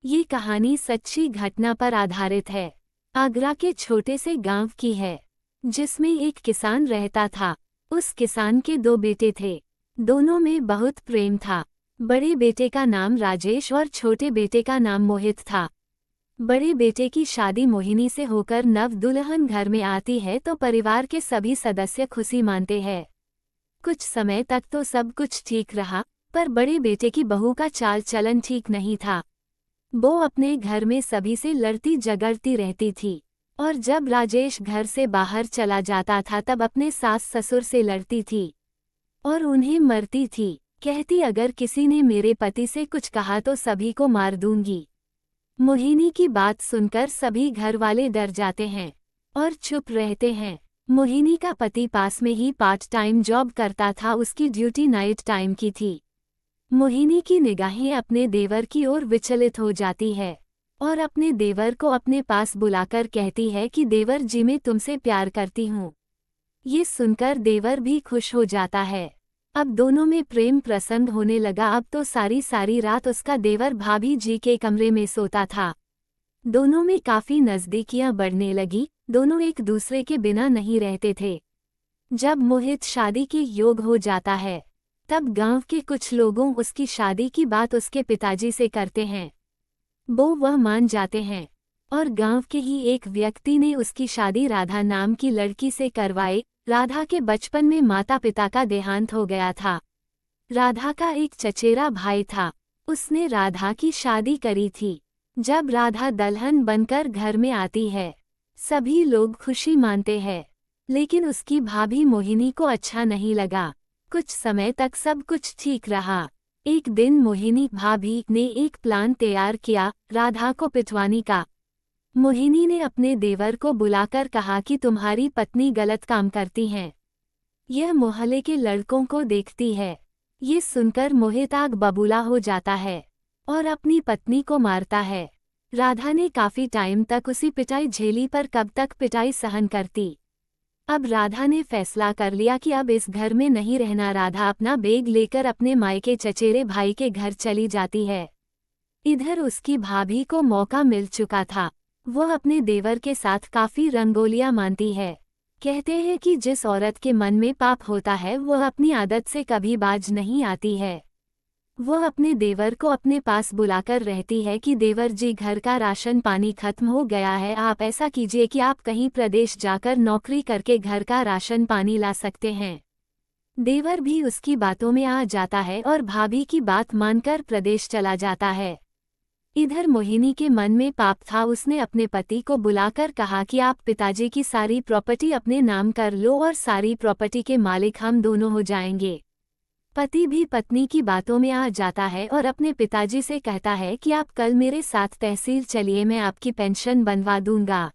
ये कहानी सच्ची घटना पर आधारित है। आगरा के छोटे से गांव की है, जिसमें एक किसान रहता था। उस किसान के दो बेटे थे। दोनों में बहुत प्रेम था। बड़े बेटे का नाम राजेश और छोटे बेटे का नाम मोहित था। बड़े बेटे की शादी मोहिनी से होकर नव दुल्हन घर में आती है तो परिवार के सभी सदस्य खुशी मानते हैं। कुछ समय तक तो सब कुछ ठीक रहा, पर बड़े बेटे की बहू का चाल चलन ठीक नहीं था। वो अपने घर में सभी से लड़ती झगड़ती रहती थी, और जब राजेश घर से बाहर चला जाता था तब अपने सास ससुर से लड़ती थी और उन्हें मरती थी। कहती, अगर किसी ने मेरे पति से कुछ कहा तो सभी को मार दूंगी। मोहिनी की बात सुनकर सभी घर वाले डर जाते हैं और चुप रहते हैं। मोहिनी का पति पास में ही पार्ट टाइम जॉब करता था। उसकी ड्यूटी नाइट टाइम की थी। मोहिनी की निगाहें अपने देवर की ओर विचलित हो जाती है और अपने देवर को अपने पास बुलाकर कहती है कि देवर जी, मैं तुमसे प्यार करती हूँ। ये सुनकर देवर भी खुश हो जाता है। अब दोनों में प्रेम प्रसंग होने लगा। अब तो सारी सारी रात उसका देवर भाभी जी के कमरे में सोता था। दोनों में काफी नजदीकियां बढ़ने लगी। दोनों एक दूसरे के बिना नहीं रहते थे। जब मोहित शादी के योग हो जाता है तब गांव के कुछ लोगों उसकी शादी की बात उसके पिताजी से करते हैं। वह मान जाते हैं और गांव के ही एक व्यक्ति ने उसकी शादी राधा नाम की लड़की से करवाई। राधा के बचपन में माता पिता का देहांत हो गया था। राधा का एक चचेरा भाई था, उसने राधा की शादी करी थी। जब राधा दुल्हन बनकर घर में आती है सभी लोग खुशी मानते हैं, लेकिन उसकी भाभी मोहिनी को अच्छा नहीं लगा। कुछ समय तक सब कुछ ठीक रहा। एक दिन मोहिनी भाभी ने एक प्लान तैयार किया राधा को पिटवाने का। मोहिनी ने अपने देवर को बुलाकर कहा कि तुम्हारी पत्नी गलत काम करती हैं। यह मोहल्ले के लड़कों को देखती है। ये सुनकर मोहित आग बबूला हो जाता है और अपनी पत्नी को मारता है। राधा ने काफी टाइम तक उसी पिटाई झेली, पर कब तक पिटाई सहन करती। अब राधा ने फैसला कर लिया कि अब इस घर में नहीं रहना। राधा अपना बैग लेकर अपने मायके चचेरे भाई के घर चली जाती है। इधर उसकी भाभी को मौका मिल चुका था। वह अपने देवर के साथ काफी रंगोलियां मानती है। कहते हैं कि जिस औरत के मन में पाप होता है वह अपनी आदत से कभी बाज नहीं आती है। वह अपने देवर को अपने पास बुलाकर रहती है कि देवर जी, घर का राशन पानी खत्म हो गया है। आप ऐसा कीजिए कि आप कहीं प्रदेश जाकर नौकरी करके घर का राशन पानी ला सकते हैं। देवर भी उसकी बातों में आ जाता है और भाभी की बात मानकर प्रदेश चला जाता है। इधर मोहिनी के मन में पाप था। उसने अपने पति को बुलाकर कहा कि आप पिताजी की सारी प्रॉपर्टी अपने नाम कर लो और सारी प्रॉपर्टी के मालिक हम दोनों हो जाएंगे। पति भी पत्नी की बातों में आ जाता है और अपने पिताजी से कहता है कि आप कल मेरे साथ तहसील चलिए, मैं आपकी पेंशन बनवा दूंगा।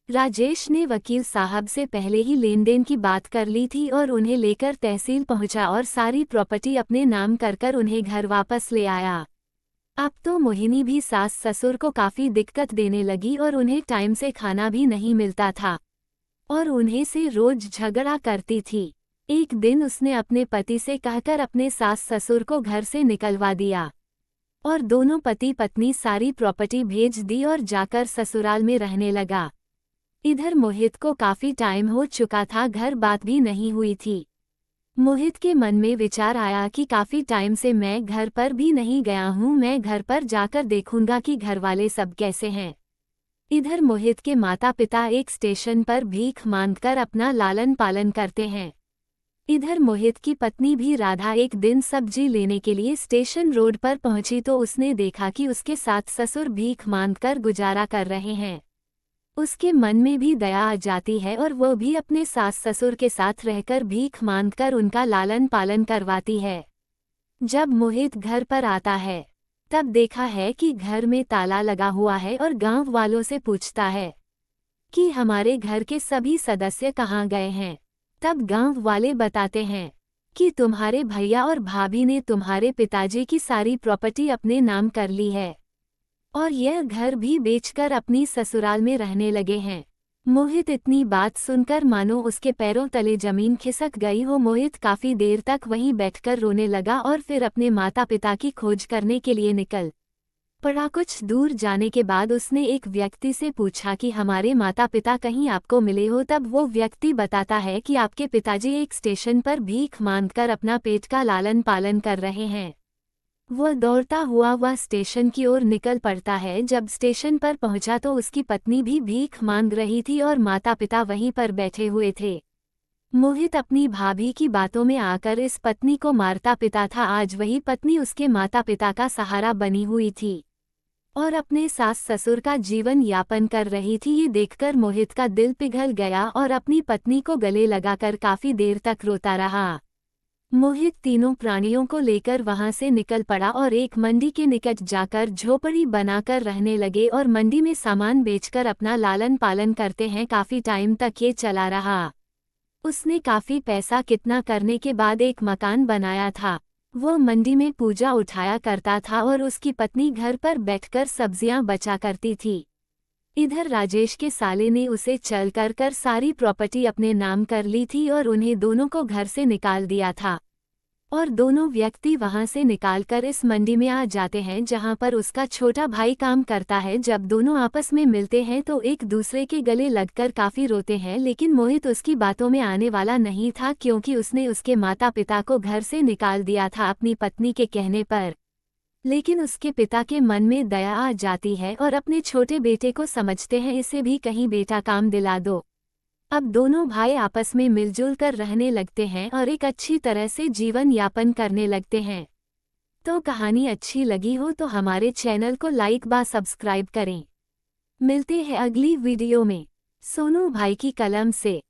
राजेश ने वकील साहब से पहले ही लेन देन की बात कर ली थी और उन्हें लेकर तहसील पहुंचा और सारी प्रॉपर्टी अपने नाम कर उन्हें घर वापस ले आया। अब तो मोहिनी भी सास ससुर को काफी दिक्कत देने लगी और उन्हें टाइम से खाना भी नहीं मिलता था और उन्हें से रोज झगड़ा करती थी। एक दिन उसने अपने पति से कहकर अपने सास ससुर को घर से निकलवा दिया और दोनों पति पत्नी सारी प्रॉपर्टी भेज दी और जाकर ससुराल में रहने लगा। इधर मोहित को काफी टाइम हो चुका था, घर बात भी नहीं हुई थी। मोहित के मन में विचार आया कि काफी टाइम से मैं घर पर भी नहीं गया हूँ, मैं घर पर जाकर देखूंगा कि घर वाले सब कैसे हैं। इधर मोहित के माता पिता एक स्टेशन पर भीख मांगकर अपना लालन पालन करते हैं। इधर मोहित की पत्नी भी राधा एक दिन सब्जी लेने के लिए स्टेशन रोड पर पहुंची तो उसने देखा कि उसके साथ ससुर भीख मांगकर गुजारा कर रहे हैं। उसके मन में भी दया आ जाती है और वह भी अपने सास ससुर के साथ रहकर भीख मांगकर उनका लालन पालन करवाती है। जब मोहित घर पर आता है तब देखा है कि घर में ताला लगा हुआ है और गांव वालों से पूछता है कि हमारे घर के सभी सदस्य कहाँ गए हैं। तब गांव वाले बताते हैं कि तुम्हारे भैया और भाभी ने तुम्हारे पिताजी की सारी प्रॉपर्टी अपने नाम कर ली है और यह घर भी बेचकर अपनी ससुराल में रहने लगे हैं। मोहित इतनी बात सुनकर मानो उसके पैरों तले जमीन खिसक गई हो। मोहित काफी देर तक वहीं बैठकर रोने लगा और फिर अपने माता पिता की खोज करने के लिए निकल पड़ा। कुछ दूर जाने के बाद उसने एक व्यक्ति से पूछा कि हमारे माता पिता कहीं आपको मिले हो। तब वो व्यक्ति बताता है कि आपके पिताजी एक स्टेशन पर भीख मांगकर अपना पेट का लालन पालन कर रहे हैं। वह दौड़ता हुआ वह स्टेशन की ओर निकल पड़ता है। जब स्टेशन पर पहुंचा तो उसकी पत्नी भी भीख मांग रही थी और माता पिता वहीं पर बैठे हुए थे। मोहित अपनी भाभी की बातों में आकर इस पत्नी को मारता पिता था। आज वही पत्नी उसके माता पिता का सहारा बनी हुई थी और अपने सास ससुर का जीवन यापन कर रही थी। ये देखकर मोहित का दिल पिघल गया और अपनी पत्नी को गले लगाकर काफी देर तक रोता रहा। मोहित तीनों प्राणियों को लेकर वहां से निकल पड़ा और एक मंडी के निकट जाकर झोपड़ी बनाकर रहने लगे और मंडी में सामान बेचकर अपना लालन पालन करते हैं। काफी टाइम तक ये चला रहा। उसने काफी पैसा कितना करने के बाद एक मकान बनाया था। वो मंडी में पूजा उठाया करता था और उसकी पत्नी घर पर बैठकर सब्जियां बचा करती थी। इधर राजेश के साले ने उसे चल कर सारी प्रॉपर्टी अपने नाम कर ली थी और उन्हें दोनों को घर से निकाल दिया था। और दोनों व्यक्ति वहां से निकालकर इस मंडी में आ जाते हैं जहां पर उसका छोटा भाई काम करता है। जब दोनों आपस में मिलते हैं तो एक दूसरे के गले लगकर काफी रोते हैं, लेकिन मोहित उसकी बातों में आने वाला नहीं था क्योंकि उसने उसके माता पिता को घर से निकाल दिया था अपनी पत्नी के कहने पर। लेकिन उसके पिता के मन में दया आ जाती है और अपने छोटे बेटे को समझते हैं इसे भी कहीं बेटा काम दिला दो। अब दोनों भाई आपस में मिलजुल कर रहने लगते हैं और एक अच्छी तरह से जीवन यापन करने लगते हैं। तो कहानी अच्छी लगी हो तो हमारे चैनल को लाइक व सब्सक्राइब करें। मिलते हैं अगली वीडियो में सोनू भाई की कलम से।